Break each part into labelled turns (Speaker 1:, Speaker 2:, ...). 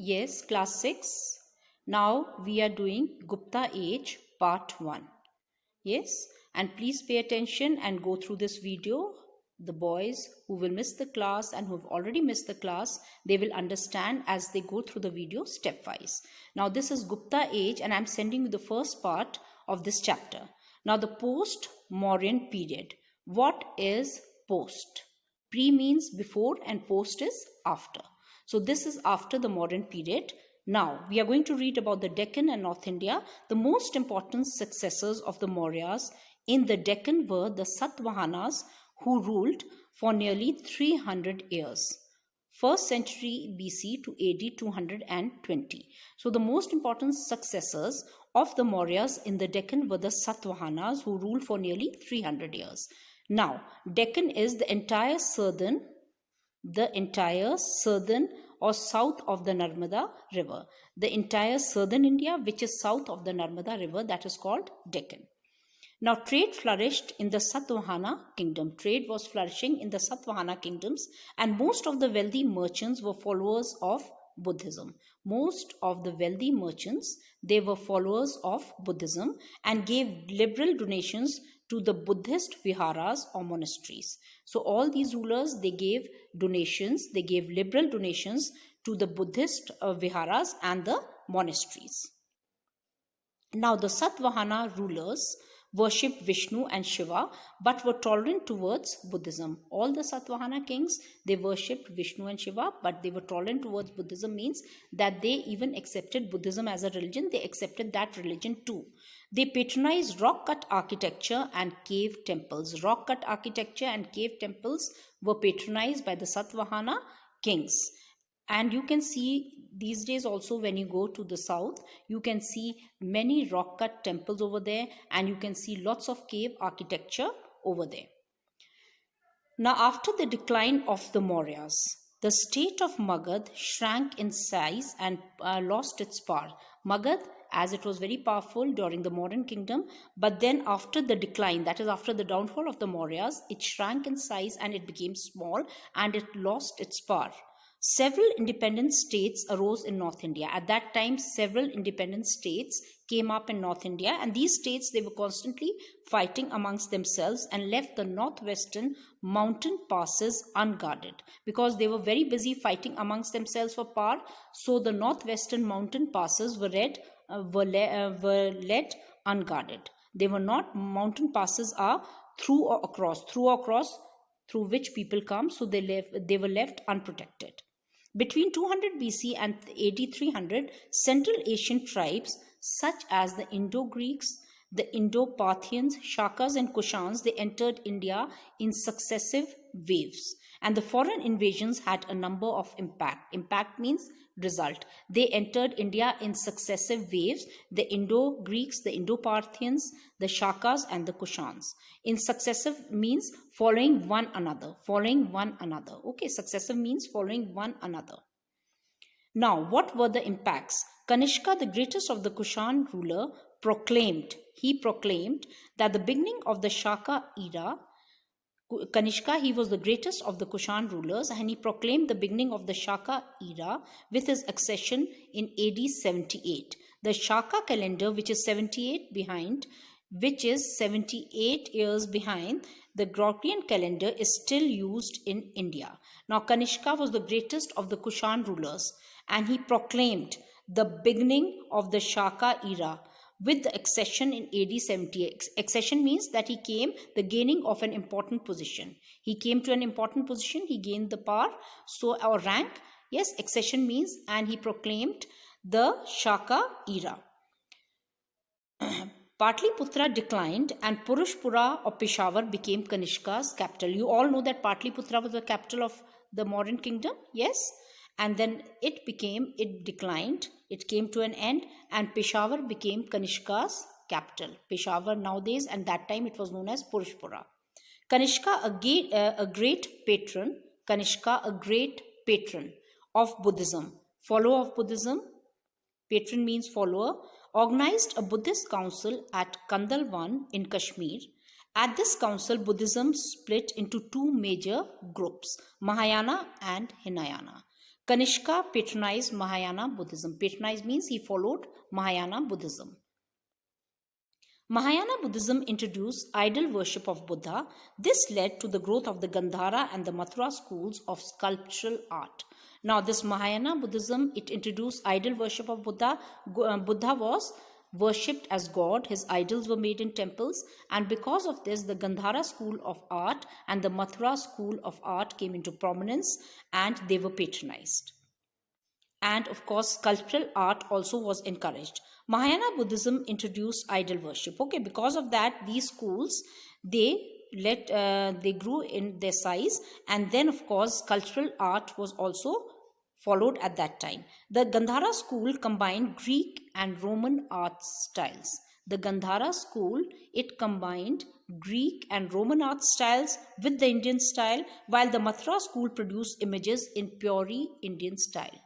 Speaker 1: Yes, class 6. Now we are doing Gupta Age part 1. Yes, and please pay attention and go through this video. The boys who will miss the class and who have already missed the class, they will understand as they go through the video stepwise. Now this is Gupta Age and I'm sending you the first part of this chapter. Now the post-Mauryan period. What is post? Pre means before and post is after. So this is after the Mauryan period. Now we are going to read about the Deccan and North India. The most important successors of the Mauryas in the Deccan were the Satavahanas, who ruled for nearly 300 years. 1st century BC to AD 220. So the most important successors of the Mauryas in the Deccan were the Satavahanas, who ruled for nearly 300 years. Now Deccan is the entire southern or south of the Narmada river. The entire southern India which is south of the Narmada river, that is called Deccan. Now trade flourished in the Satvahana kingdom. Trade was flourishing in the Satvahana kingdoms and most of the wealthy merchants were followers of Buddhism. Most of the wealthy merchants, they were followers of Buddhism and gave liberal donations to the Buddhist viharas or monasteries. So all these rulers, they gave donations, they gave liberal donations to the Buddhist viharas and the monasteries. Now the Satvahana rulers worshipped Vishnu and Shiva but were tolerant towards Buddhism. All the Satvahana kings, they worshipped Vishnu and Shiva but they were tolerant towards Buddhism, means that they even accepted Buddhism as a religion. They accepted that religion too. They patronized rock-cut architecture and cave temples. Rock-cut architecture and cave temples were patronized by the Satvahana kings. And you can see these days also when you go to the south, you can see many rock-cut temples over there and you can see lots of cave architecture over there. Now after the decline of the Mauryas, the state of Magad shrank in size and lost its power. Magad, as it was very powerful during the Mauryan kingdom, but then after the decline, that is after the downfall of the Mauryas, it shrank in size and it became small and it lost its power. Several independent states arose in North India. At that time, several independent states came up in North India, and these states, they were constantly fighting amongst themselves and left the northwestern mountain passes unguarded because they were very busy fighting amongst themselves for power. So the northwestern mountain passes were left unguarded. They were not, mountain passes are through or across, through which people come, so they were left unprotected. Between 200 BC and AD 300, Central Asian tribes such as the Indo-Greeks, the Indo-Parthians, Shakas and Kushans, they entered India in successive waves. And the foreign invasions had a number of impact. Impact means result. They entered India in successive waves. The Indo-Greeks, the Indo-Parthians, the Shakas and the Kushans. In successive means following one another. Okay, successive means following one another. Now, what were the impacts? Kanishka, the greatest of the Kushan ruler, proclaimed that the beginning of the Shaka era. Kanishka, he was the greatest of the Kushan rulers and he proclaimed the beginning of the Shaka era with his accession in AD 78. The Shaka calendar, which is 78 years behind, the Gregorian calendar is still used in India. Now Kanishka was the greatest of the Kushan rulers and he proclaimed the beginning of the Shaka era with the accession in AD 78. Accession means that he came, the gaining of an important position. He came to an important position, he gained the power, so our rank, yes, accession means, and he proclaimed the Shaka era. Patliputra declined and Purushpura or Peshawar became Kanishka's capital. You all know that Patliputra was the capital of the Mauryan kingdom, yes? And then it declined, it came to an end and Peshawar became Kanishka's capital. Peshawar nowadays, and that time it was known as Purushpura. Kanishka, a great patron of Buddhism, follower of Buddhism, patron means follower, organized a Buddhist council at Kandalwan in Kashmir. At this council, Buddhism split into two major groups, Mahayana and Hinayana. Kanishka patronized Mahayana Buddhism. Patronized means he followed Mahayana Buddhism. Mahayana Buddhism introduced idol worship of Buddha. This led to the growth of the Gandhara and the Mathura schools of sculptural art. Now, this Mahayana Buddhism, it introduced idol worship of Buddha. Buddha was worshipped as God. His idols were made in temples. And because of this, the Gandhara school of art and the Mathura school of art came into prominence and they were patronized. And of course, sculptural art also was encouraged. Mahayana Buddhism introduced idol worship. Okay, because of that, these schools, they grew in their size, and then of course sculptural art was also followed at that time. The Gandhara school combined Greek and Roman art styles. The Gandhara school, it combined Greek and Roman art styles with the Indian style, while the Mathura school produced images in purely Indian style.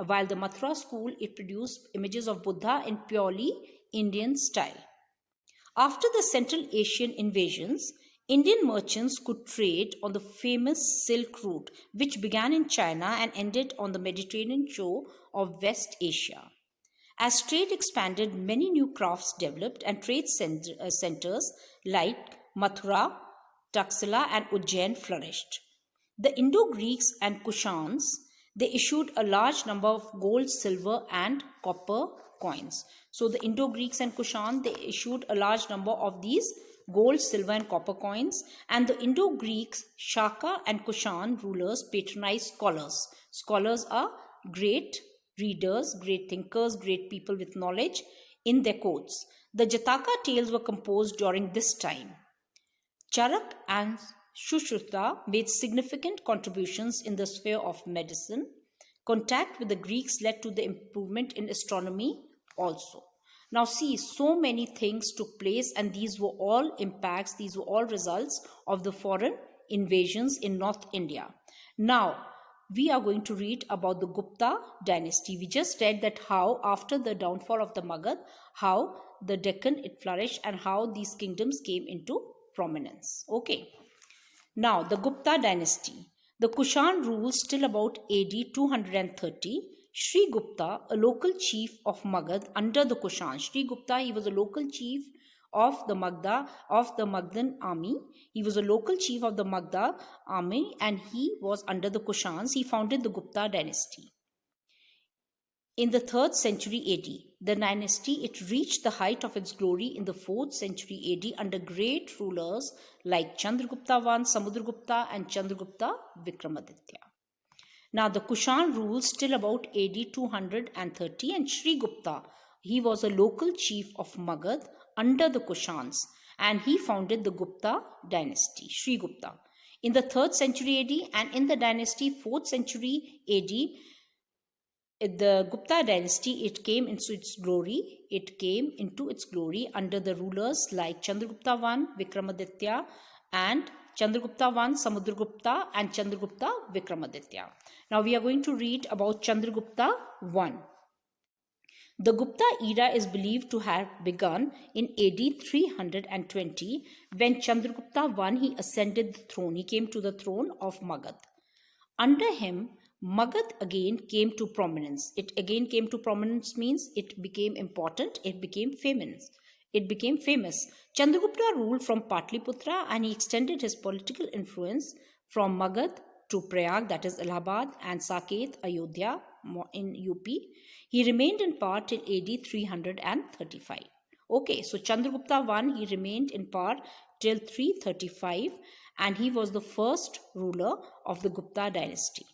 Speaker 1: While the Mathura school, it produced images of Buddha in purely Indian style. After the Central Asian invasions, Indian merchants could trade on the famous Silk Route, which began in China and ended on the Mediterranean shore of West Asia. As trade expanded, many new crafts developed and trade centers like Mathura, Taxila and Ujjain flourished. The Indo-Greeks and Kushans, they issued a large number of gold, silver and copper coins. So the Indo-Greeks and Kushan, they issued a large number of these gold, silver and copper coins. And the Indo-Greeks, Shaka and Kushan rulers patronized scholars. Scholars are great readers, great thinkers, great people with knowledge in their courts. The Jataka tales were composed during this time. Charak and Sushruta made significant contributions in the sphere of medicine. Contact with the Greeks led to the improvement in astronomy also. Now see, so many things took place, and these were all impacts, these were all results of the foreign invasions in North India. Now, we are going to read about the Gupta dynasty. We just read that how after the downfall of the Magad, how the Deccan it flourished and how these kingdoms came into prominence. Okay. Now, the Gupta dynasty. The Kushan rules till about AD 230. Sri Gupta, a local chief of Magad under the Kushan. Sri Gupta, he was a local chief of the Magadhan army. He was a local chief of the Magadha army and he was under the Kushans. He founded the Gupta dynasty. In the 3rd century AD, the dynasty, it reached the height of its glory in the 4th century AD under great rulers like Chandragupta I, Samudragupta and Chandragupta Vikramaditya. Now the Kushan rules till about AD 230 and Sri Gupta, he was a local chief of Magad under the Kushans and he founded the Gupta dynasty, Sri Gupta. In the 3rd century AD and in the dynasty 4th century AD, the Gupta dynasty, it came into its glory. It came into its glory under the rulers like Chandragupta I, Vikramaditya and Chandragupta I, Samudragupta and Chandragupta Vikramaditya. Now we are going to read about Chandragupta I. The Gupta era is believed to have begun in AD 320 when Chandragupta I, he ascended the throne. He came to the throne of Magad. Under him, Magad again came to prominence. It again came to prominence means it became important, it became famous. Chandragupta ruled from Patliputra and he extended his political influence from Magad to Prayag, that is Allahabad, and Saket, Ayodhya in UP. He remained in power till AD 335. Okay, so Chandragupta I, he remained in power till 335 and he was the first ruler of the Gupta dynasty.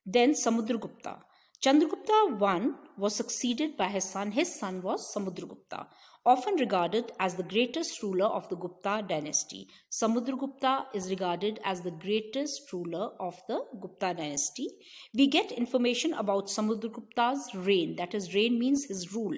Speaker 1: Then Samudragupta. Chandragupta I was succeeded by his son. His son was Samudragupta, often regarded as the greatest ruler of the Gupta dynasty. Samudragupta is regarded as the greatest ruler of the Gupta dynasty. We get information about Samudragupta's reign. That is, reign means his rule,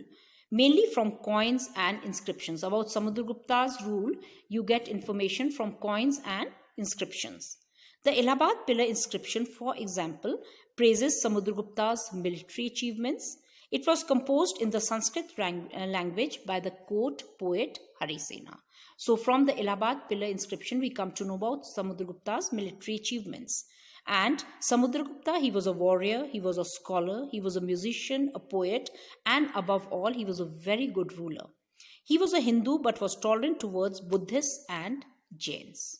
Speaker 1: mainly from coins and inscriptions. About Samudragupta's rule, you get information from coins and inscriptions. The Allahabad pillar inscription, for example, praises Samudragupta's military achievements. It was composed in the Sanskrit language by the court poet Harisena. So from the Allahabad pillar inscription, we come to know about Samudragupta's military achievements. And Samudragupta, he was a warrior, he was a scholar, he was a musician, a poet, and above all, he was a very good ruler. He was a Hindu but was tolerant towards Buddhists and Jains.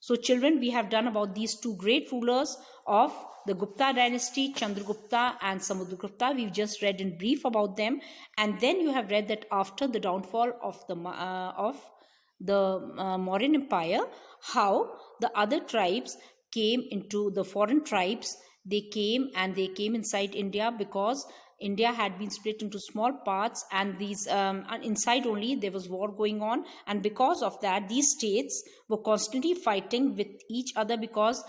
Speaker 1: So children, we have done about these two great rulers of the Gupta dynasty, Chandragupta and Samudragupta. We've just read in brief about them. And then you have read that after the downfall of the Mauryan Empire, how the other tribes came into the foreign tribes. They came inside India because India had been split into small parts, and these inside only there was war going on, and because of that these states were constantly fighting with each other, because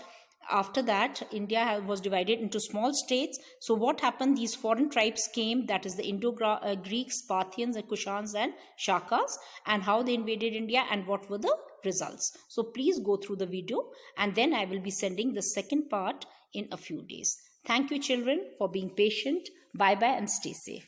Speaker 1: after that India was divided into small states. So what happened, these foreign tribes came, that is the Indo-Greeks, Parthians and Kushans and Shakas, and how they invaded India and what were the results. So please go through the video, and then I will be sending the second part in a few days. Thank you children for being patient. Bye bye and stay safe.